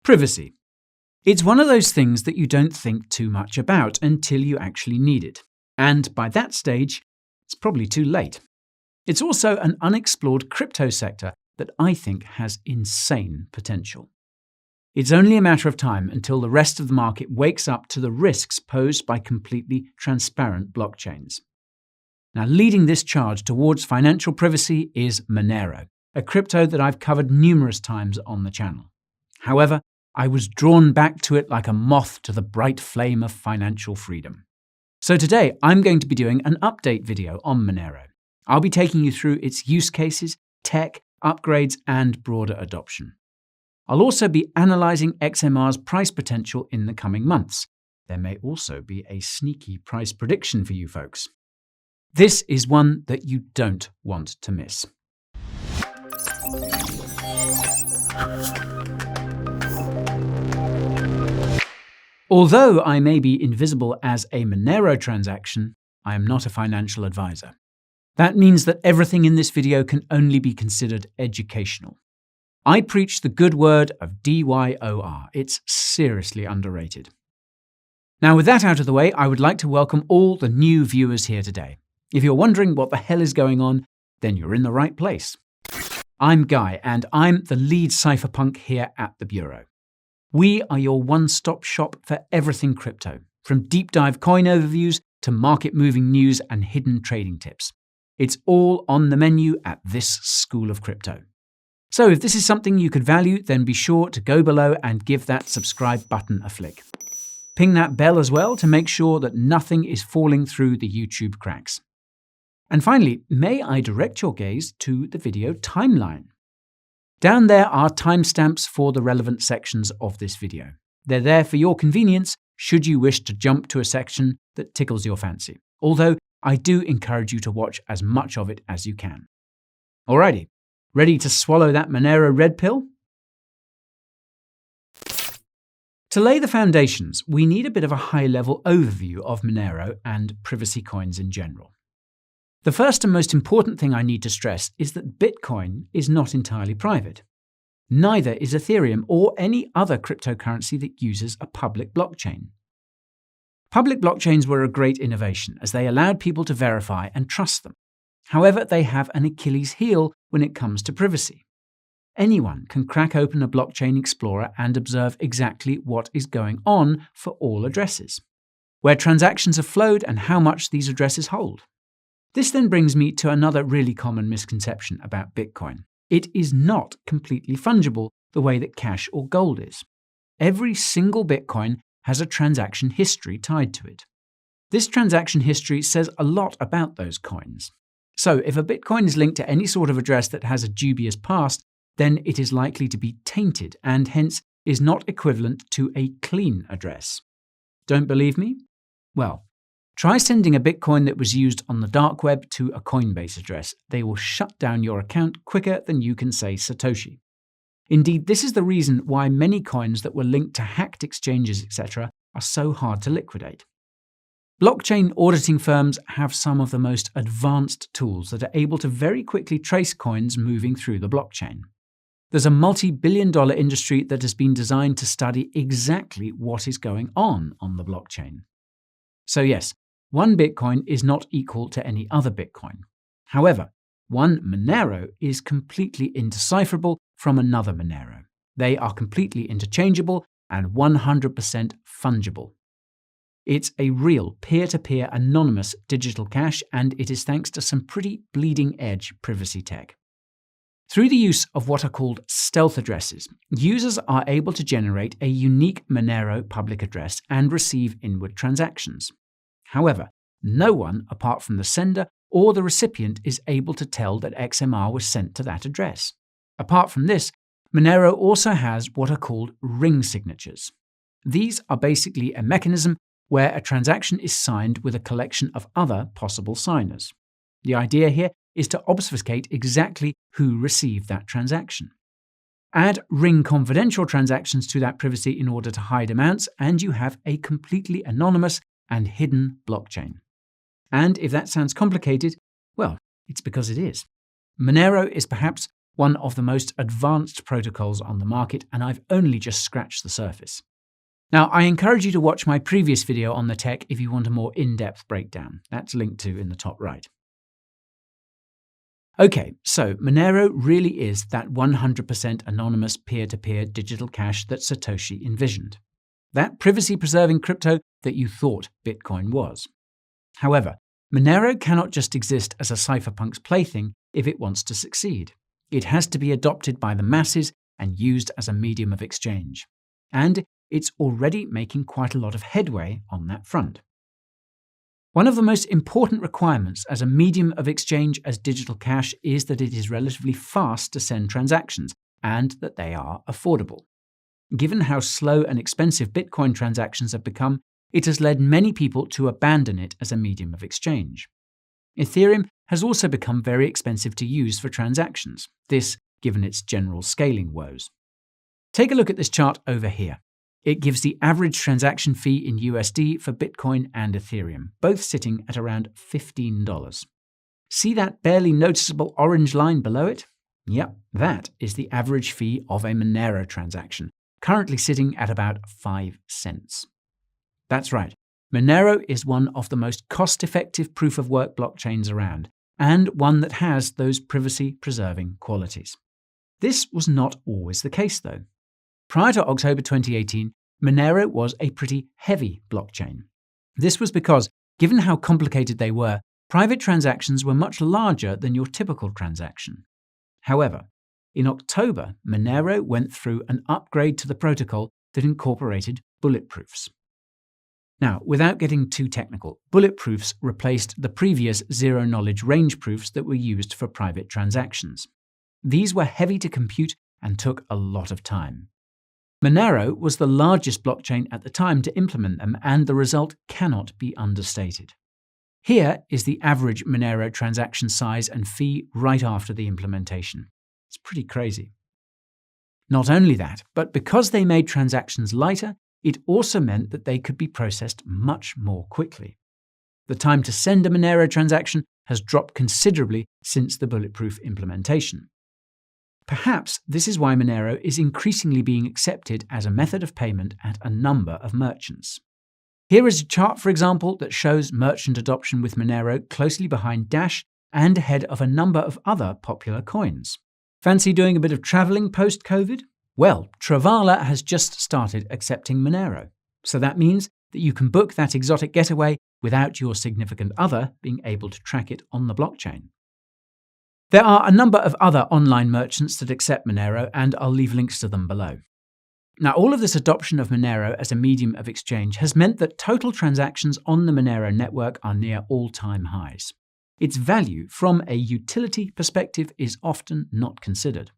Privacy. It's one of those things that you don't think too much about until you actually need it. And by that stage, it's probably too late. It's also an unexplored crypto sector that I think has insane potential. It's only a matter of time until the rest of the market wakes up to the risks posed by completely transparent blockchains. Now, leading this charge towards financial privacy is Monero, a crypto that I've covered numerous times on the channel. However, I was drawn back to it like a moth to the bright flame of financial freedom. So today, I'm going to be doing an update video on Monero. I'll be taking you through its use cases, tech, upgrades, and broader adoption. I'll also be analyzing XMR's price potential in the coming months. There may also be a sneaky price prediction for you folks. This is one that you don't want to miss. Although I may be invisible as a Monero transaction, I am not a financial advisor. That means that everything in this video can only be considered educational. I preach the good word of DYOR. It's seriously underrated. Now, with that out of the way, I would like to welcome all the new viewers here today. If you're wondering what the hell is going on, then you're in the right place. I'm Guy, and I'm the lead cypherpunk here at the Bureau. We are your one-stop shop for everything crypto, from deep dive coin overviews to market-moving news and hidden trading tips. It's all on the menu at this school of crypto. So if this is something you could value, then be sure to go below and give that subscribe button a flick. Ping that bell as well to make sure that nothing is falling through the YouTube cracks. And finally, may I direct your gaze to the video timeline. Down there are timestamps for the relevant sections of this video. They're there for your convenience should you wish to jump to a section that tickles your fancy, although I do encourage you to watch as much of it as you can. Alrighty, ready to swallow that Monero red pill? To lay the foundations, we need a bit of a high-level overview of Monero and privacy coins in general. The first and most important thing I need to stress is that Bitcoin is not entirely private. Neither is Ethereum or any other cryptocurrency that uses a public blockchain. Public blockchains were a great innovation as they allowed people to verify and trust them. However, they have an Achilles heel when it comes to privacy. Anyone can crack open a blockchain explorer and observe exactly what is going on for all addresses, where transactions have flowed and how much these addresses hold. This then brings me to another really common misconception about Bitcoin. It is not completely fungible the way that cash or gold is. Every single Bitcoin has a transaction history tied to it. This transaction history says a lot about those coins. So if a Bitcoin is linked to any sort of address that has a dubious past, then it is likely to be tainted and hence is not equivalent to a clean address. Don't believe me? Well, try sending a Bitcoin that was used on the dark web to a Coinbase address. They will shut down your account quicker than you can say Satoshi. Indeed, this is the reason why many coins that were linked to hacked exchanges, etc., are so hard to liquidate. Blockchain auditing firms have some of the most advanced tools that are able to very quickly trace coins moving through the blockchain. There's a multi-billion-dollar industry that has been designed to study exactly what is going on the blockchain. So yes, one Bitcoin is not equal to any other Bitcoin. However, one Monero is completely indecipherable from another Monero. They are completely interchangeable and 100% fungible. It's a real peer-to-peer anonymous digital cash, and it is thanks to some pretty bleeding-edge privacy tech. Through the use of what are called stealth addresses, users are able to generate a unique Monero public address and receive inward transactions. However, no one, apart from the sender or the recipient, is able to tell that XMR was sent to that address. Apart from this, Monero also has what are called ring signatures. These are basically a mechanism where a transaction is signed with a collection of other possible signers. The idea here is to obfuscate exactly who received that transaction. Add ring confidential transactions to that privacy in order to hide amounts, and you have a completely anonymous and hidden blockchain. And if that sounds complicated, well, it's because it is. Monero is perhaps one of the most advanced protocols on the market, and I've only just scratched the surface. Now, I encourage you to watch my previous video on the tech if you want a more in-depth breakdown. That's linked to in the top right. Okay, so Monero really is that 100% anonymous peer-to-peer digital cash that Satoshi envisioned. That privacy-preserving crypto that you thought Bitcoin was. However, Monero cannot just exist as a cypherpunk's plaything if it wants to succeed. It has to be adopted by the masses and used as a medium of exchange. And it's already making quite a lot of headway on that front. One of the most important requirements as a medium of exchange as digital cash is that it is relatively fast to send transactions and that they are affordable. Given how slow and expensive Bitcoin transactions have become, it has led many people to abandon it as a medium of exchange. Ethereum has also become very expensive to use for transactions, this given its general scaling woes. Take a look at this chart over here. It gives the average transaction fee in USD for Bitcoin and Ethereum, both sitting at around $15. See that barely noticeable orange line below it? Yep, that is the average fee of a Monero transaction, currently sitting at about 5 cents. That's right, Monero is one of the most cost-effective proof-of-work blockchains around, and one that has those privacy-preserving qualities. This was not always the case, though. Prior to October 2018, Monero was a pretty heavy blockchain. This was because, given how complicated they were, private transactions were much larger than your typical transaction. However, in October, Monero went through an upgrade to the protocol that incorporated bulletproofs. Now, without getting too technical, bulletproofs replaced the previous zero-knowledge range proofs that were used for private transactions. These were heavy to compute and took a lot of time. Monero was the largest blockchain at the time to implement them, and the result cannot be understated. Here is the average Monero transaction size and fee right after the implementation. It's pretty crazy. Not only that, but because they made transactions lighter, it also meant that they could be processed much more quickly. The time to send a Monero transaction has dropped considerably since the bulletproof implementation. Perhaps this is why Monero is increasingly being accepted as a method of payment at a number of merchants. Here is a chart, for example, that shows merchant adoption with Monero closely behind Dash and ahead of a number of other popular coins. Fancy doing a bit of traveling post-COVID? Well, Travala has just started accepting Monero. So that means that you can book that exotic getaway without your significant other being able to track it on the blockchain. There are a number of other online merchants that accept Monero, and I'll leave links to them below. Now, all of this adoption of Monero as a medium of exchange has meant that total transactions on the Monero network are near all-time highs. Its value from a utility perspective is often not considered.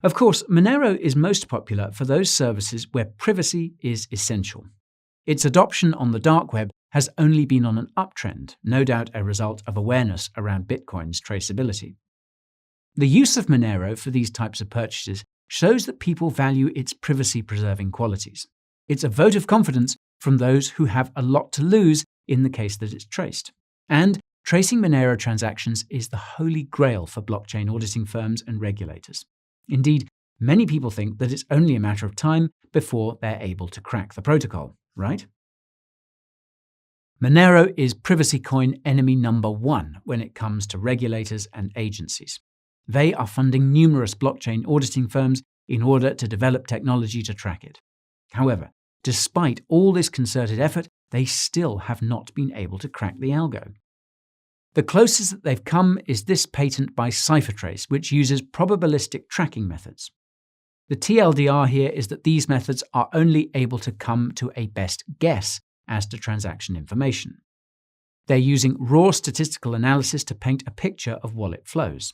Of course, Monero is most popular for those services where privacy is essential. Its adoption on the dark web has only been on an uptrend, no doubt a result of awareness around Bitcoin's traceability. The use of Monero for these types of purchases shows that people value its privacy-preserving qualities. It's a vote of confidence from those who have a lot to lose in the case that it's traced. And tracing Monero transactions is the holy grail for blockchain auditing firms and regulators. Indeed, many people think that it's only a matter of time before they're able to crack the protocol, right? Monero is privacy coin enemy number one when it comes to regulators and agencies. They are funding numerous blockchain auditing firms in order to develop technology to track it. However, despite all this concerted effort, they still have not been able to crack the algo. The closest that they've come is this patent by CipherTrace, which uses probabilistic tracking methods. The TLDR here is that these methods are only able to come to a best guess as to transaction information. They're using raw statistical analysis to paint a picture of wallet flows.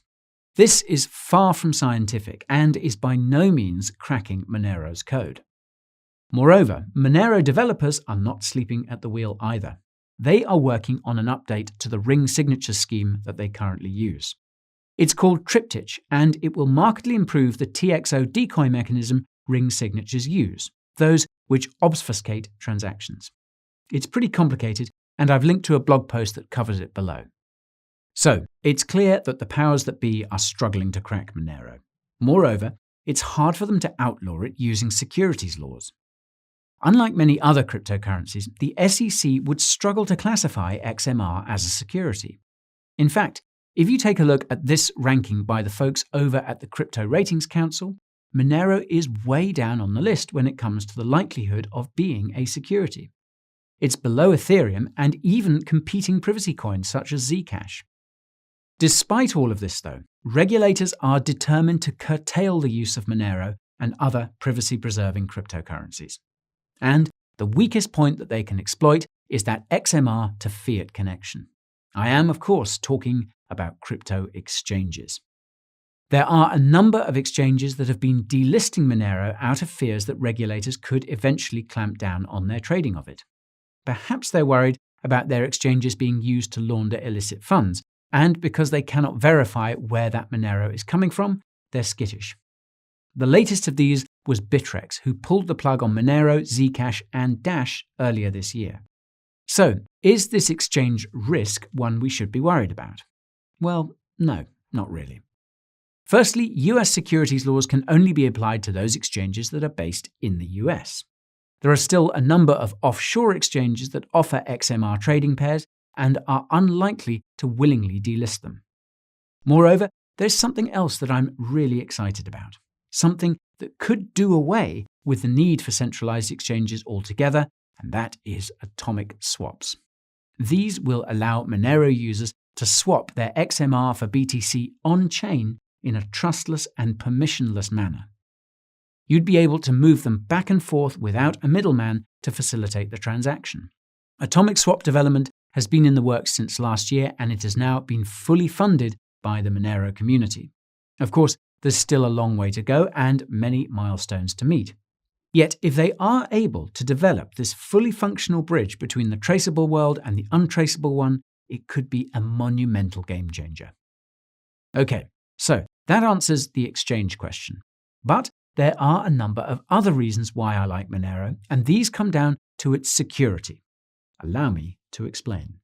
This is far from scientific and is by no means cracking Monero's code. Moreover, Monero developers are not sleeping at the wheel either. They are working on an update to the ring signature scheme that they currently use. It's called Triptych, and it will markedly improve the TXO decoy mechanism ring signatures use, those which obfuscate transactions. It's pretty complicated, and I've linked to a blog post that covers it below. So, it's clear that the powers that be are struggling to crack Monero. Moreover, it's hard for them to outlaw it using securities laws. Unlike many other cryptocurrencies, the SEC would struggle to classify XMR as a security. In fact, if you take a look at this ranking by the folks over at the Crypto Ratings Council, Monero is way down on the list when it comes to the likelihood of being a security. It's below Ethereum and even competing privacy coins such as Zcash. Despite all of this, though, regulators are determined to curtail the use of Monero and other privacy-preserving cryptocurrencies. And the weakest point that they can exploit is that XMR to fiat connection. I am, of course, talking about crypto exchanges. There are a number of exchanges that have been delisting Monero out of fears that regulators could eventually clamp down on their trading of it. Perhaps they're worried about their exchanges being used to launder illicit funds, and because they cannot verify where that Monero is coming from, they're skittish. The latest of these was Bittrex, who pulled the plug on Monero, Zcash, and Dash earlier this year. So, is this exchange risk one we should be worried about? Well, no, not really. Firstly, US securities laws can only be applied to those exchanges that are based in the US. There are still a number of offshore exchanges that offer XMR trading pairs and are unlikely to willingly delist them. Moreover, there's something else that I'm really excited about. Something that could do away with the need for centralized exchanges altogether, and that is atomic swaps. These will allow Monero users to swap their XMR for BTC on-chain in a trustless and permissionless manner. You'd be able to move them back and forth without a middleman to facilitate the transaction. Atomic swap development has been in the works since last year, and it has now been fully funded by the Monero community. Of course, there's still a long way to go and many milestones to meet. Yet, if they are able to develop this fully functional bridge between the traceable world and the untraceable one, it could be a monumental game changer. Okay, so that answers the exchange question. But there are a number of other reasons why I like Monero, and these come down to its security. Allow me to explain.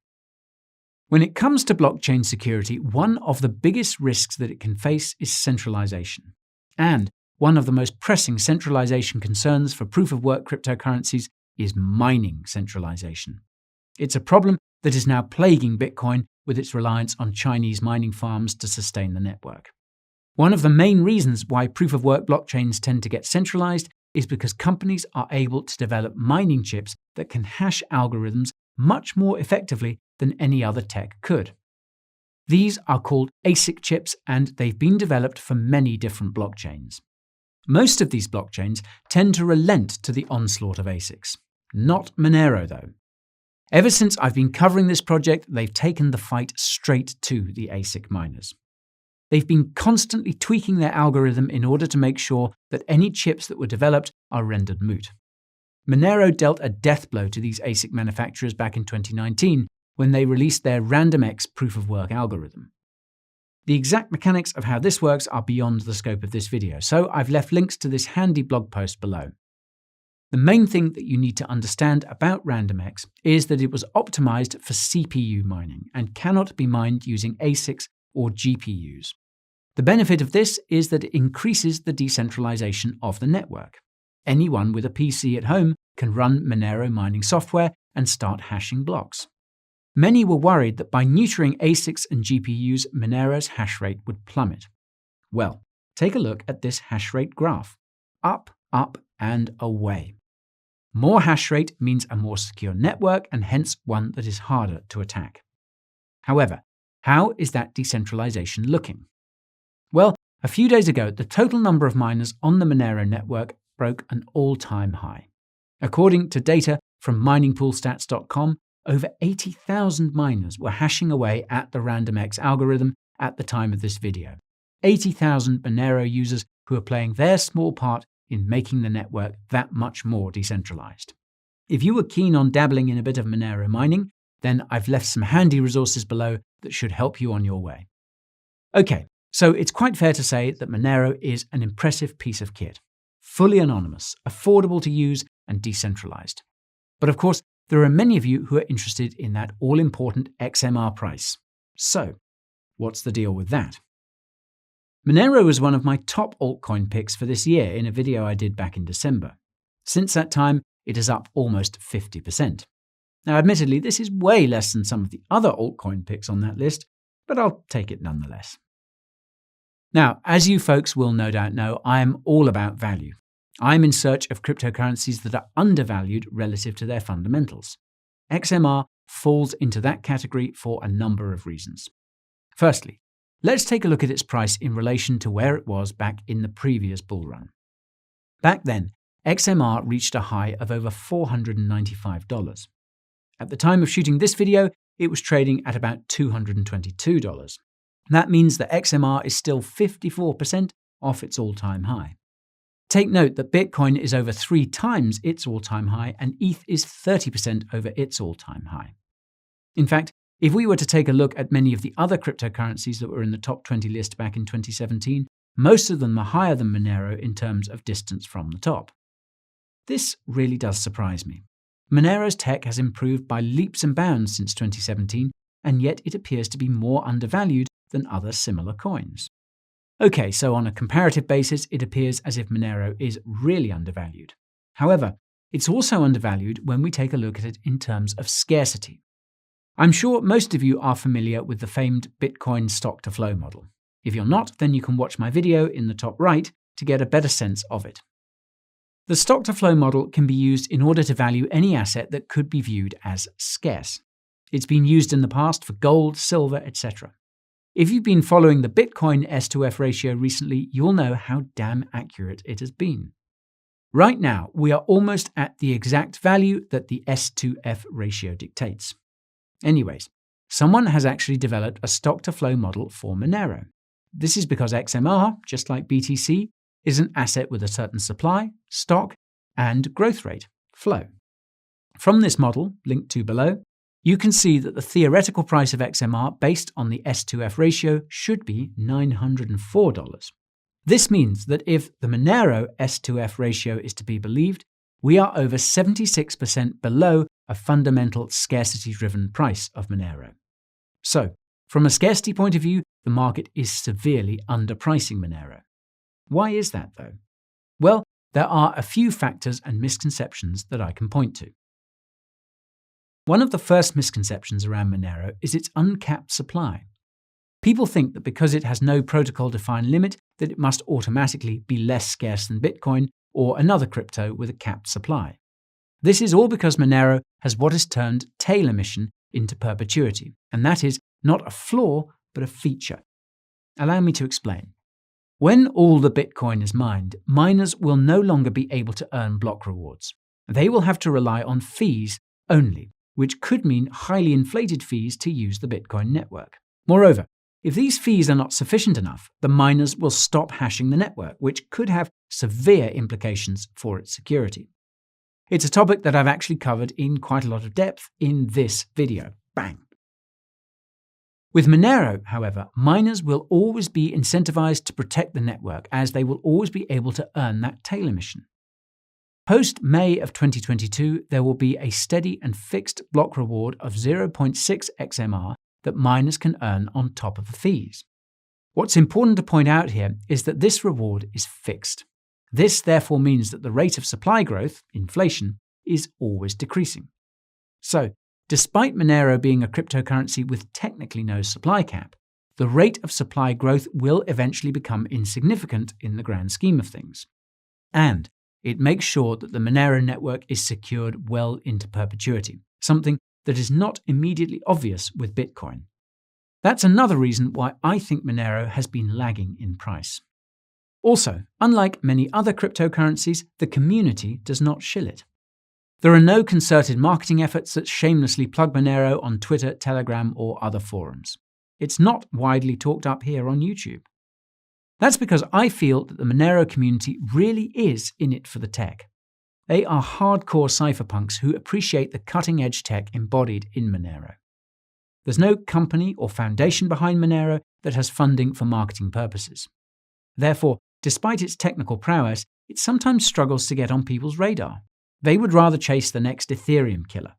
When it comes to blockchain security, one of the biggest risks that it can face is centralization. And one of the most pressing centralization concerns for proof-of-work cryptocurrencies is mining centralization. It's a problem that is now plaguing Bitcoin with its reliance on Chinese mining farms to sustain the network. One of the main reasons why proof-of-work blockchains tend to get centralized is because companies are able to develop mining chips that can hash algorithms much more effectively than any other tech could. These are called ASIC chips, and they've been developed for many different blockchains. Most of these blockchains tend to relent to the onslaught of ASICs. Not Monero, though. Ever since I've been covering this project, they've taken the fight straight to the ASIC miners. They've been constantly tweaking their algorithm in order to make sure that any chips that were developed are rendered moot. Monero dealt a death blow to these ASIC manufacturers back in 2019 when they released their RandomX proof-of-work algorithm. The exact mechanics of how this works are beyond the scope of this video, so I've left links to this handy blog post below. The main thing that you need to understand about RandomX is that it was optimized for CPU mining and cannot be mined using ASICs or GPUs. The benefit of this is that it increases the decentralization of the network. Anyone with a PC at home can run Monero mining software and start hashing blocks. Many were worried that by neutering ASICs and GPUs, Monero's hash rate would plummet. Well, take a look at this hash rate graph. Up, up, and away. More hash rate means a more secure network and hence one that is harder to attack. However, how is that decentralization looking? Well, a few days ago, the total number of miners on the Monero network broke an all-time high. According to data from miningpoolstats.com, over 80,000 miners were hashing away at the RandomX algorithm at the time of this video. 80,000 Monero users who are playing their small part in making the network that much more decentralized. If you were keen on dabbling in a bit of Monero mining, then I've left some handy resources below that should help you on your way. Okay, so it's quite fair to say that Monero is an impressive piece of kit. Fully anonymous, affordable to use, and decentralized. But of course, there are many of you who are interested in that all-important XMR price. So, what's the deal with that? Monero was one of my top altcoin picks for this year in a video I did back in December. Since that time, it is up almost 50%. Now, admittedly, this is way less than some of the other altcoin picks on that list, but I'll take it nonetheless. Now, as you folks will no doubt know, I am all about value. I'm in search of cryptocurrencies that are undervalued relative to their fundamentals. XMR falls into that category for a number of reasons. Firstly, let's take a look at its price in relation to where it was back in the previous bull run. Back then, XMR reached a high of over $495. At the time of shooting this video, it was trading at about $222. That means that XMR is still 54% off its all-time high. Take note that Bitcoin is over 3 times its all-time high and ETH is 30% over its all-time high. In fact, if we were to take a look at many of the other cryptocurrencies that were in the top 20 list back in 2017, most of them are higher than Monero in terms of distance from the top. This really does surprise me. Monero's tech has improved by leaps and bounds since 2017, and yet it appears to be more undervalued than other similar coins. Okay, so on a comparative basis, it appears as if Monero is really undervalued. However, it's also undervalued when we take a look at it in terms of scarcity. I'm sure most of you are familiar with the famed Bitcoin stock-to-flow model. If you're not, then you can watch my video in the top right to get a better sense of it. The stock-to-flow model can be used in order to value any asset that could be viewed as scarce. It's been used in the past for gold, silver, etc. If you've been following the Bitcoin S-to-F ratio recently, you'll know how damn accurate it has been. Right now, we are almost at the exact value that the S-to-F ratio dictates. Anyways, someone has actually developed a stock-to-flow model for Monero. This is because XMR, just like BTC, is an asset with a certain supply, stock, and growth rate, flow. From this model, linked to below, you can see that the theoretical price of XMR based on the S-to-F ratio should be $904. This means that if the Monero S-to-F ratio is to be believed, we are over 76% below a fundamental scarcity-driven price of Monero. So, from a scarcity point of view, the market is severely underpricing Monero. Why is that, though? Well, there are a few factors and misconceptions that I can point to. One of the first misconceptions around Monero is its uncapped supply. People think that because it has no protocol-defined limit, that it must automatically be less scarce than Bitcoin or another crypto with a capped supply. This is all because Monero has what is termed tail emission into perpetuity, and that is not a flaw, but a feature. Allow me to explain. When all the Bitcoin is mined, miners will no longer be able to earn block rewards. They will have to rely on fees only, which could mean highly inflated fees to use the Bitcoin network. Moreover, if these fees are not sufficient enough, the miners will stop hashing the network, which could have severe implications for its security. It's a topic that I've actually covered in quite a lot of depth in this video. Bang! With Monero, however, miners will always be incentivized to protect the network, as they will always be able to earn that tail emission. Post-May of 2022, there will be a steady and fixed block reward of 0.6 XMR that miners can earn on top of the fees. What's important to point out here is that this reward is fixed. This therefore means that the rate of supply growth, inflation, is always decreasing. So, despite Monero being a cryptocurrency with technically no supply cap, the rate of supply growth will eventually become insignificant in the grand scheme of things. And it makes sure that the Monero network is secured well into perpetuity, something that is not immediately obvious with Bitcoin. That's another reason why I think Monero has been lagging in price. Also, unlike many other cryptocurrencies, the community does not shill it. There are no concerted marketing efforts that shamelessly plug Monero on Twitter, Telegram, or other forums. It's not widely talked up here on YouTube. That's because I feel that the Monero community really is in it for the tech. They are hardcore cypherpunks who appreciate the cutting-edge tech embodied in Monero. There's no company or foundation behind Monero that has funding for marketing purposes. Therefore, despite its technical prowess, it sometimes struggles to get on people's radar. They would rather chase the next Ethereum killer.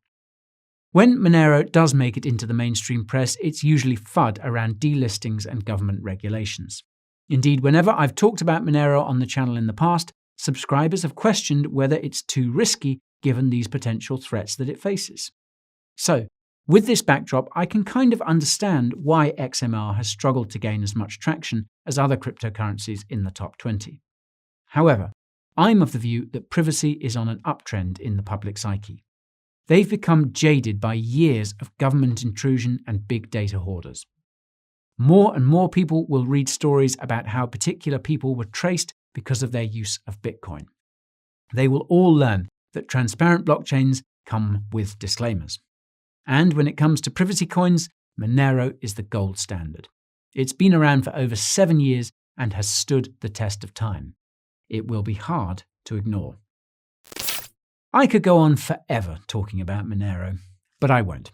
When Monero does make it into the mainstream press, it's usually FUD around delistings and government regulations. Indeed, whenever I've talked about Monero on the channel in the past, subscribers have questioned whether it's too risky given these potential threats that it faces. So, with this backdrop, I can kind of understand why XMR has struggled to gain as much traction as other cryptocurrencies in the top 20. However, I'm of the view that privacy is on an uptrend in the public psyche. They've become jaded by years of government intrusion and big data hoarders. More and more people will read stories about how particular people were traced because of their use of Bitcoin. They will all learn that transparent blockchains come with disclaimers. And when it comes to privacy coins, Monero is the gold standard. It's been around for over 7 years and has stood the test of time. It will be hard to ignore. I could go on forever talking about Monero, but I won't.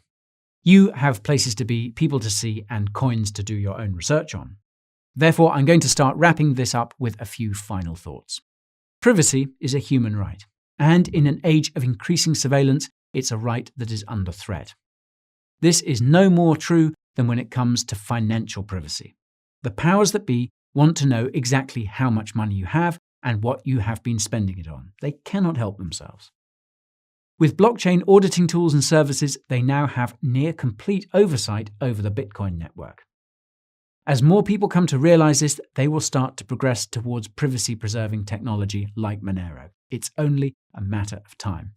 You have places to be, people to see, and coins to do your own research on. Therefore, I'm going to start wrapping this up with a few final thoughts. Privacy is a human right, and in an age of increasing surveillance, it's a right that is under threat. This is no more true than when it comes to financial privacy. The powers that be want to know exactly how much money you have and what you have been spending it on. They cannot help themselves. With blockchain auditing tools and services, they now have near complete oversight over the Bitcoin network. As more people come to realize this, they will start to progress towards privacy-preserving technology like Monero. It's only a matter of time.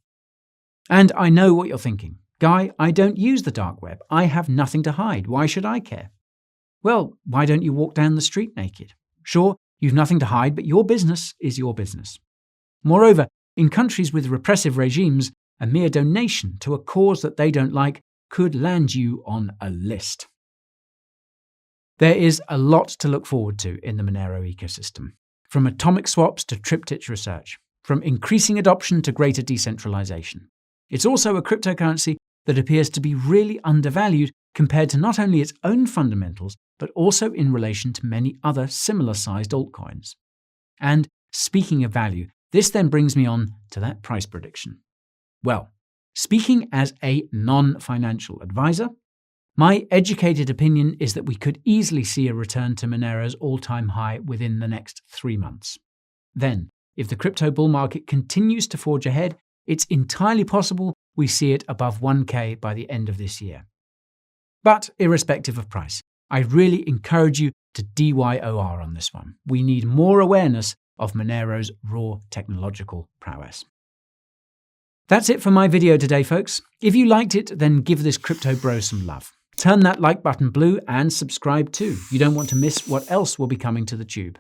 And I know what you're thinking. Guy, I don't use the dark web. I have nothing to hide. Why should I care? Well, why don't you walk down the street naked? Sure, you've nothing to hide, but your business is your business. Moreover, in countries with repressive regimes, a mere donation to a cause that they don't like could land you on a list. There is a lot to look forward to in the Monero ecosystem, from atomic swaps to triptych research, from increasing adoption to greater decentralization. It's also a cryptocurrency that appears to be really undervalued compared to not only its own fundamentals, but also in relation to many other similar-sized altcoins. And speaking of value, this then brings me on to that price prediction. Well, speaking as a non-financial advisor, my educated opinion is that we could easily see a return to Monero's all-time high within the next 3 months. Then, if the crypto bull market continues to forge ahead, it's entirely possible we see it above 1K by the end of this year. But irrespective of price, I really encourage you to DYOR on this one. We need more awareness of Monero's raw technological prowess. That's it for my video today, folks. If you liked it, then give this crypto bro some love. Turn that like button blue and subscribe too. You don't want to miss what else will be coming to the tube.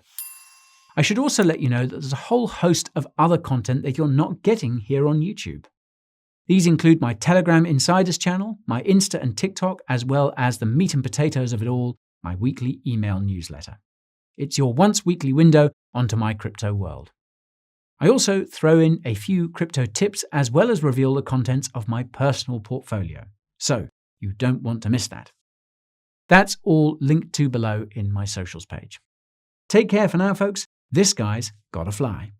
I should also let you know that there's a whole host of other content that you're not getting here on YouTube. These include my Telegram Insiders channel, my Insta and TikTok, as well as the meat and potatoes of it all, my weekly email newsletter. It's your once weekly window onto my crypto world. I also throw in a few crypto tips as well as reveal the contents of my personal portfolio. So you don't want to miss that. That's all linked to below in my socials page. Take care for now, folks. This guy's gotta fly.